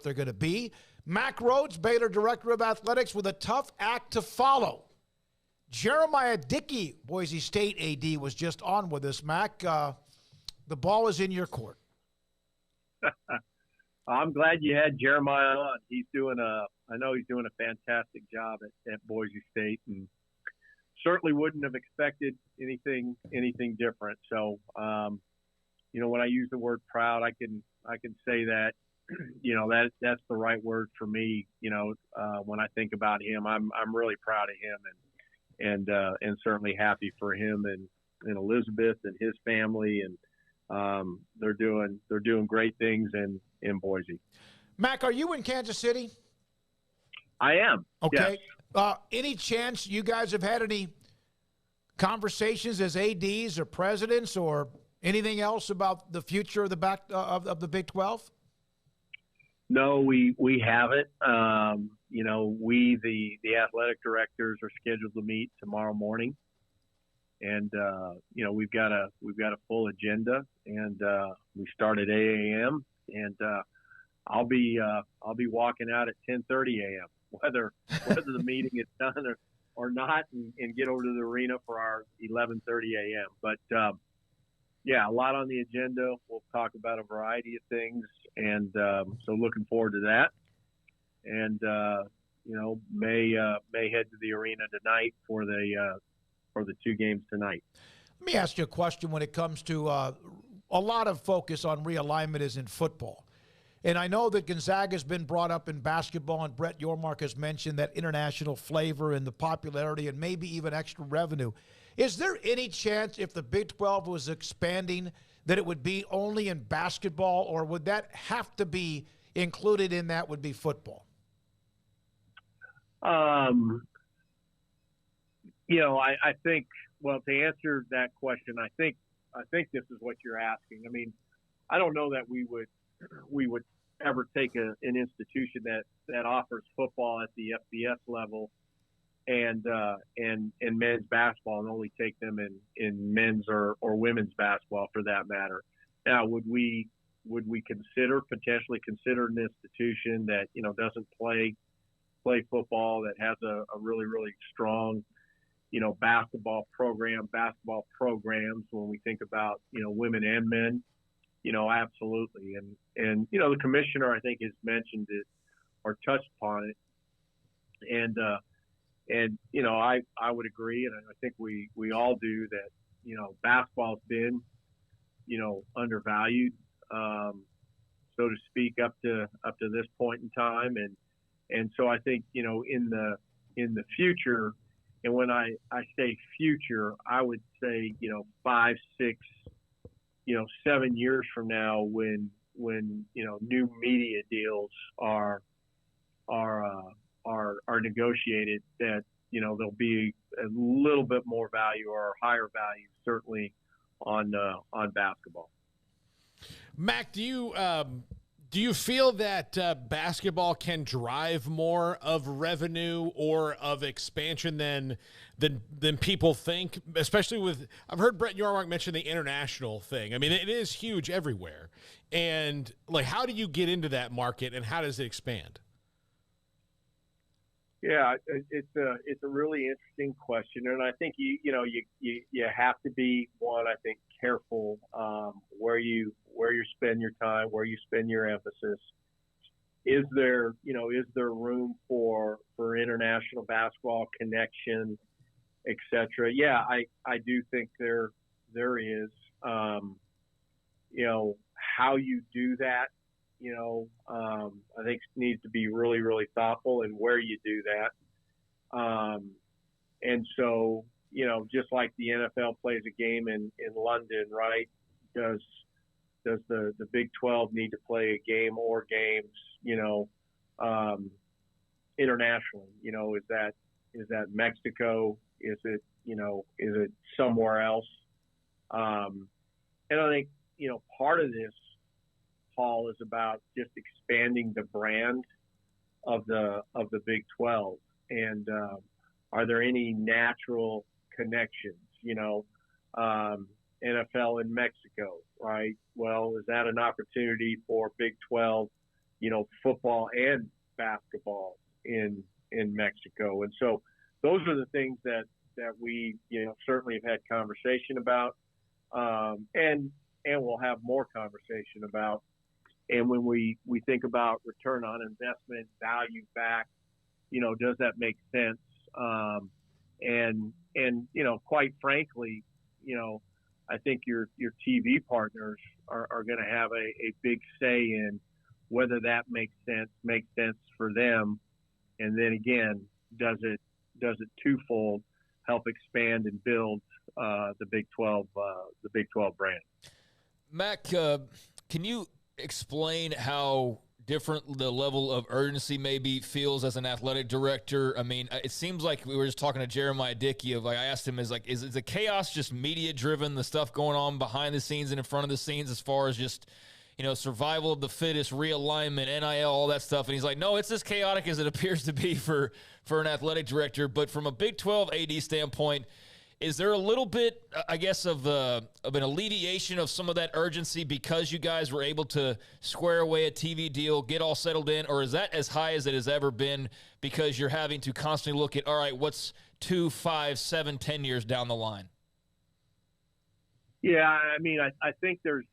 what they're going to be. Mack Rhoades, Baylor Director of Athletics, with a tough act to follow. Jeremiah Dickey, Boise State AD, was just on with us. Mack, the ball is in your court. I'm glad you had Jeremiah on. I know he's doing a fantastic job at Boise State, and certainly wouldn't have expected anything different. So, when I use the word proud, I can say that, that's the right word for me. When I think about him, I'm really proud of him and certainly happy for him and Elizabeth and his family. And they're doing great things in Boise. Mack, are you in Kansas City? I am. Okay. Yes. Any chance you guys have had any conversations as ADs or presidents or anything else about the future of the Big 12? No, we haven't. We the athletic directors are scheduled to meet tomorrow morning, and we've got a full agenda, and we start at 8 a.m. and I'll be walking out at 10:30 a.m. whether the meeting is done or not, and get over to the arena for our 11:30 a.m. But a lot on the agenda. We'll talk about a variety of things, and so looking forward to that. And may head to the arena tonight for the two games tonight. Let me ask you a question when it comes to a lot of focus on realignment is in football. And I know that Gonzaga has been brought up in basketball, and Brett Yormark has mentioned that international flavor and the popularity and maybe even extra revenue. Is there any chance if the Big 12 was expanding that it would be only in basketball, or would that have to be included in that would be football? I think, well, to answer that question, I think this is what you're asking. I mean, I don't know that we would ever take an institution that offers football at the FBS level and men's basketball and only take them in men's or women's basketball for that matter. Now, would we potentially consider an institution that doesn't play football, that has a really, really strong basketball programs when we think about women and men? Absolutely. And the commissioner, I think, has mentioned it or touched upon it. And I would agree. And I think we all do that, basketball's been, undervalued, so to speak, up to this point in time. And so I think, in the future, and when I say future, I would say, 5, 6, 7 years from now, when new media deals are negotiated, that there'll be a little bit more value or higher value, certainly on basketball. Mack, do you feel that basketball can drive more of revenue or of expansion than people think? Especially with, I've heard Brett Yormark mention the international thing. I mean, it is huge everywhere. And how do you get into that market, and how does it expand? Yeah, it's a really interesting question, and I think you have to be, one, I think, careful where you spend your time, where you spend your emphasis. Is there room for international basketball connection, et cetera? Yeah, I do think there is. How you do that, I think needs to be really, really thoughtful in where you do that. And so, just like the NFL plays a game in London, right? Does the Big 12 need to play a game or games, internationally? Is that Mexico? Is it somewhere else? And I think, part of this, Paul, is about just expanding the brand of the Big 12. And are there any natural connections? NFL in Mexico, right? Well, is that an opportunity for Big 12, football and basketball in Mexico. And so those are the things that we, certainly have had conversation about, and we'll have more conversation about. And when we think about return on investment, value back, does that make sense? And quite frankly, I think your TV partners are going to have a big say in whether that makes sense for them. And then again, does it twofold help expand and build the Big 12 brand? Mack, can you explain how different the level of urgency maybe feels as an athletic director? I mean, it seems like we were just talking to Jeremiah Dickey I asked him, is the chaos just media driven, the stuff going on behind the scenes and in front of the scenes as far as just, survival of the fittest, realignment, NIL, all that stuff? And he's like, no, it's as chaotic as it appears to be for an athletic director. But from a Big 12 AD standpoint, is there a little bit, I guess, of an alleviation of some of that urgency because you guys were able to square away a TV deal, get all settled in, or is that as high as it has ever been because you're having to constantly look at, all right, what's 2, 5, 7, 10 years down the line? Yeah, I mean, I think there's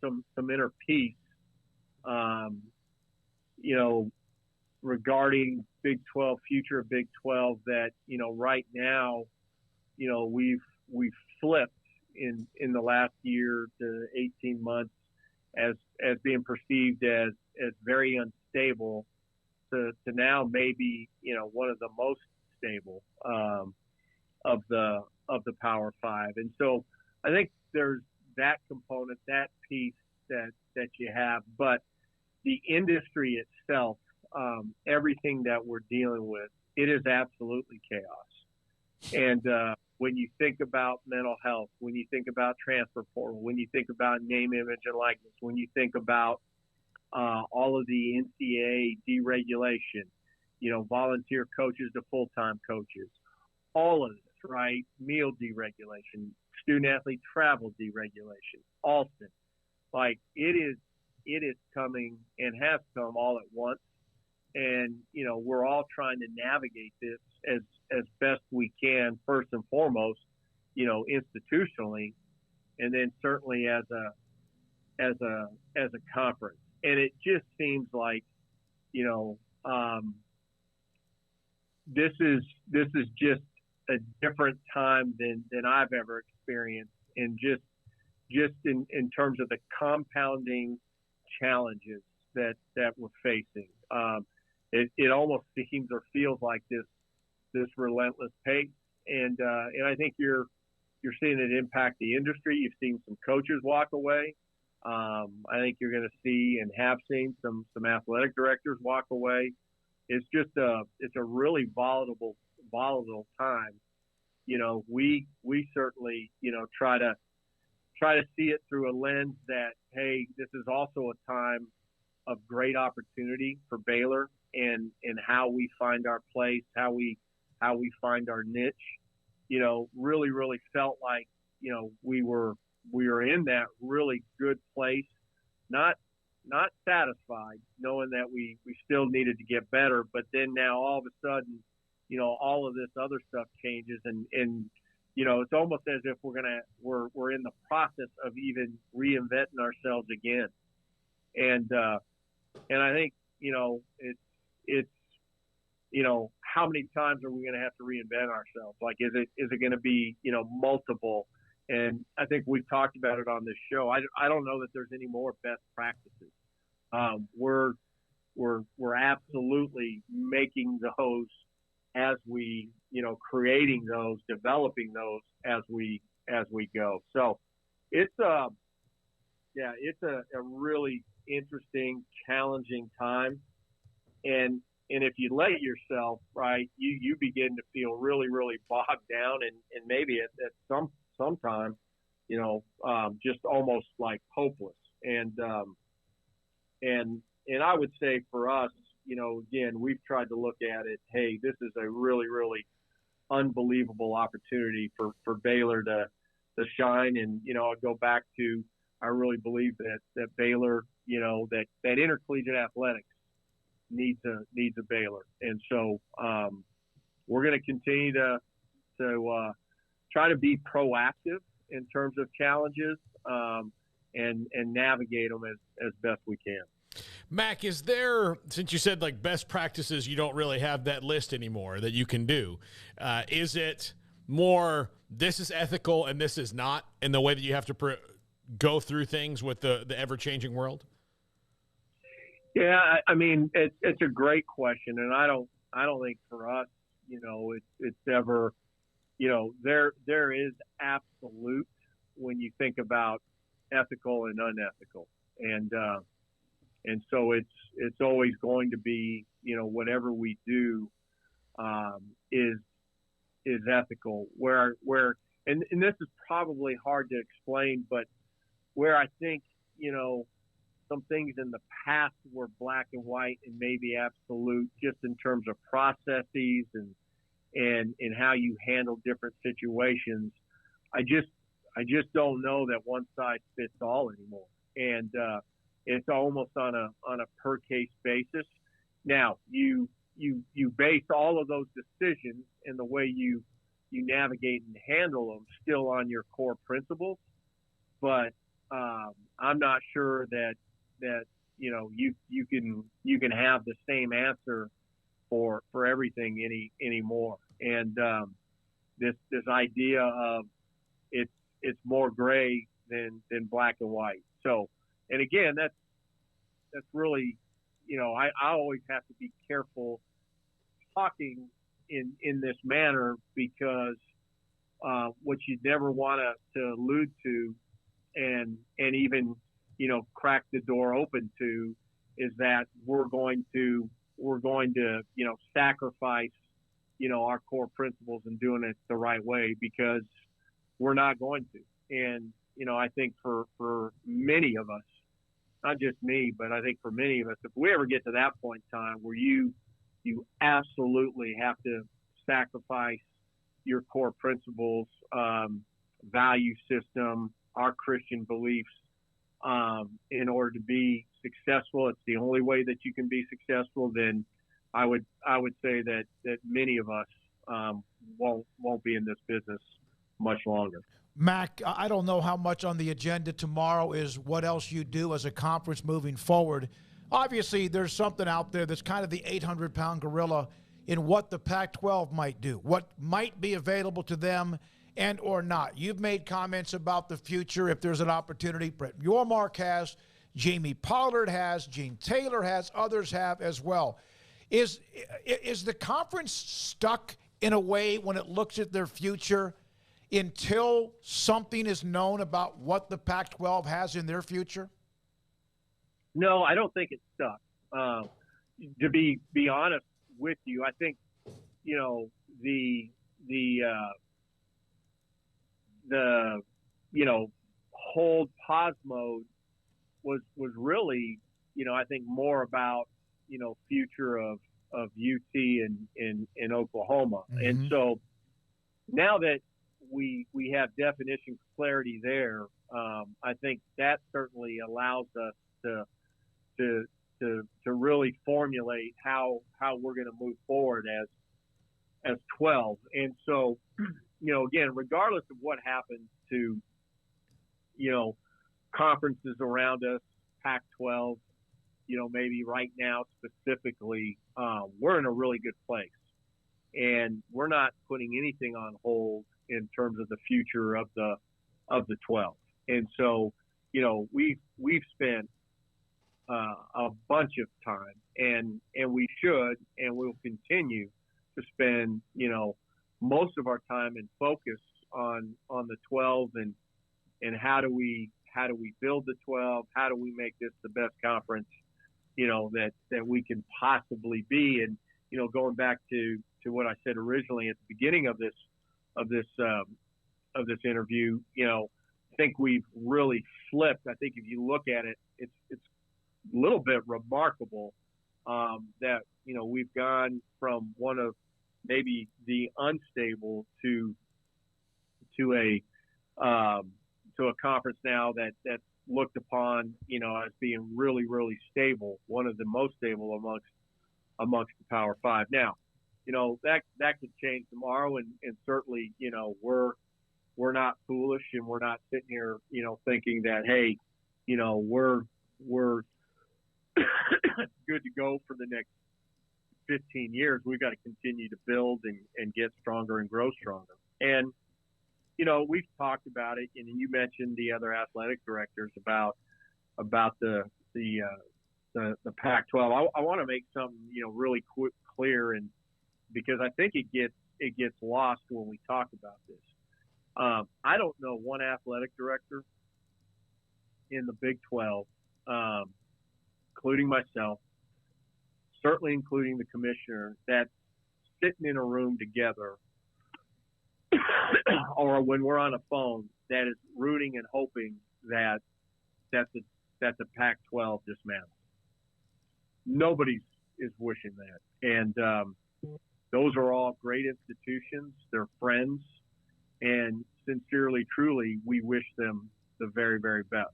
some inner peace, regarding Big 12, future of Big 12, that, right now, we've flipped in the last year to 18 months as being perceived as very unstable to now maybe, one of the most stable, of the Power Five. And so I think there's that component, that piece that you have, but the industry itself, everything that we're dealing with, it is absolutely chaos. And when you think about mental health, when you think about transfer portal, when you think about name, image, and likeness, when you think about all of the NCAA deregulation, volunteer coaches to full-time coaches, all of this, right? Meal deregulation, student-athlete travel deregulation, Alston. Like, it is coming and has come all at once. And, we're all trying to navigate this as best we can, first and foremost, institutionally, and then certainly as a conference. And it just seems like, this is just a different time than I've ever experienced, and just in terms of the compounding challenges that we're facing. It almost seems or feels like this relentless pace, and I think you're seeing it impact the industry. You've seen some coaches walk away. I think you're going to see and have seen some athletic directors walk away. It's just it's a really volatile time. We certainly try to see it through a lens that, hey, this is also a time of great opportunity for Baylor and how we find our place, how we find our niche. Really felt like we were in that really good place, not satisfied, knowing that we still needed to get better, but then now all of a sudden, all of this other stuff changes, and it's almost as if we're in the process of even reinventing ourselves again. And I think, it's how many times are we going to have to reinvent ourselves? Like, is it going to be, multiple? And I think we've talked about it on this show. I don't know that there's any more best practices. We're absolutely making those as we, creating those, developing those as we go. So it's a really interesting, challenging time. And if you let yourself, right, you begin to feel really, really bogged down and maybe at some time, just almost like hopeless. And I would say for us, again, we've tried to look at it, hey, this is a really, really unbelievable opportunity for Baylor to shine. And, I'll go back to, I really believe that Baylor that intercollegiate athletics needs a Baylor. And so we're going to continue to try to be proactive in terms of challenges and navigate them as best we can. Mack, is there, since you said like best practices, you don't really have that list anymore that you can do. Is it more this is ethical and this is not in the way that you have to go through things with the ever-changing world? Yeah, I mean, it's a great question, and I don't think for us, it's ever, there is absolute when you think about ethical and unethical, and so it's always going to be, whatever we do is ethical. Where and this is probably hard to explain, but where I think some things in the past were black and white and maybe absolute, just in terms of processes and how you handle different situations. I just don't know that one size fits all anymore, and it's almost on a per case basis. Now you base all of those decisions and the way you navigate and handle them still on your core principles, but I'm not sure that you can have the same answer for everything anymore. And this idea of it's more gray than black and white. So, and again, that's really, I always have to be careful talking in this manner, because what you never want to allude to and even crack the door open to is that we're going to sacrifice our core principles and doing it the right way, because we're not going to. And I think for many of us, not just me, but I think for many of us, if we ever get to that point in time where you absolutely have to sacrifice your core principles, value system, our Christian beliefs, in order to be successful, it's the only way that you can be successful, then I would say that many of us won't be in this business much longer. Mack, I don't know how much on the agenda tomorrow is what else you do as a conference moving forward. Obviously, there's something out there that's kind of the 800-pound gorilla in what the Pac-12 might do, what might be available to them and or not. You've made comments about the future if there's an opportunity. Brett Yormark has, Jamie Pollard has, Gene Taylor has, others have as well. Is the conference stuck in a way when it looks at their future until something is known about what the Pac-12 has in their future? No, I don't think it's stuck. To be honest with you, I think the hold pause mode was really I think more about future of UT in Oklahoma. Mm-hmm. And so now that we have definition clarity there, I think that certainly allows us to really formulate how we're going to move forward as 12. And so, again, regardless of what happens to, conferences around us, Pac-12, maybe right now specifically, we're in a really good place, and we're not putting anything on hold in terms of the future of the 12. And so, we've spent a bunch of time, and we should, and we'll continue to spend, most of our time and focus on the 12 and how do we build the 12? How do we make this the best conference, that we can possibly be? And, going back to what I said originally at the beginning of this interview, I think we've really flipped. I think if you look at it, it's a little bit remarkable that we've gone from one of maybe the unstable to a conference now that's looked upon, as being really, really stable, one of the most stable amongst the Power Five. Now, that could change tomorrow, and certainly, we're not foolish, and we're not sitting here, thinking that, hey, we're good to go for the next 15 years. We've got to continue to build and get stronger and grow stronger. And we've talked about it, and you mentioned the other athletic directors about the Pac-12. I want to make something really clear, and because I think it gets lost when we talk about this. I don't know one athletic director in the Big 12, including myself, certainly including the commissioner, that's sitting in a room together or when we're on a phone, that is rooting and hoping that the Pac-12 dismantles. Nobody is wishing that. And those are all great institutions. They're friends. And sincerely, truly, we wish them the very, very best.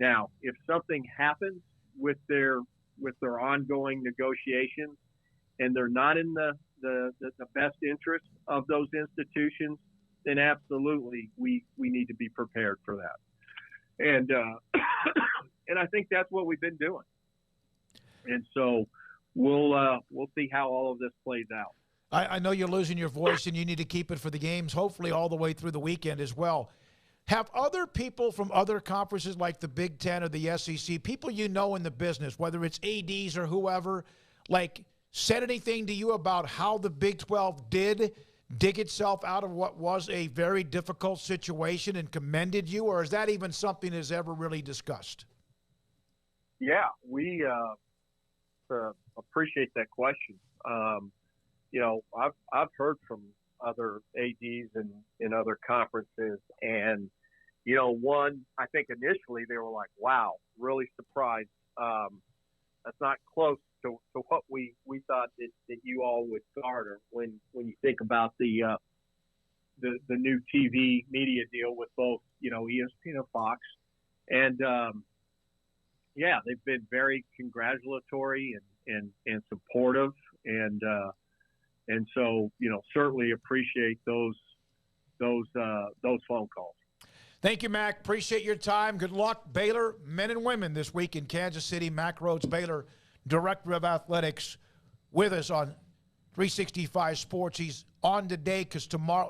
Now, if something happens with their ongoing negotiations and they're not in the best interest of those institutions, then absolutely we need to be prepared for that. And and I think that's what we've been doing. And so we'll see how all of this plays out. I know you're losing your voice and you need to keep it for the games, hopefully all the way through the weekend as well. Have other people from other conferences like the Big Ten or the SEC, people in the business, whether it's ADs or whoever, said anything to you about how the Big 12 did dig itself out of what was a very difficult situation and commended you, or is that even something that's ever really discussed? Yeah, we appreciate that question. I've heard from other ADs in other conferences, and one, I think initially they were like, "Wow, really surprised. That's not close to what we thought that you all would garner when you think about the new TV media deal with both ESPN and Fox." And yeah, they've been very congratulatory and supportive, and so certainly appreciate those phone calls. Thank you, Mack. Appreciate your time. Good luck, Baylor men and women this week in Kansas City. Mack Rhoades, Baylor Director of Athletics, with us on 365 Sports. He's on today because tomorrow.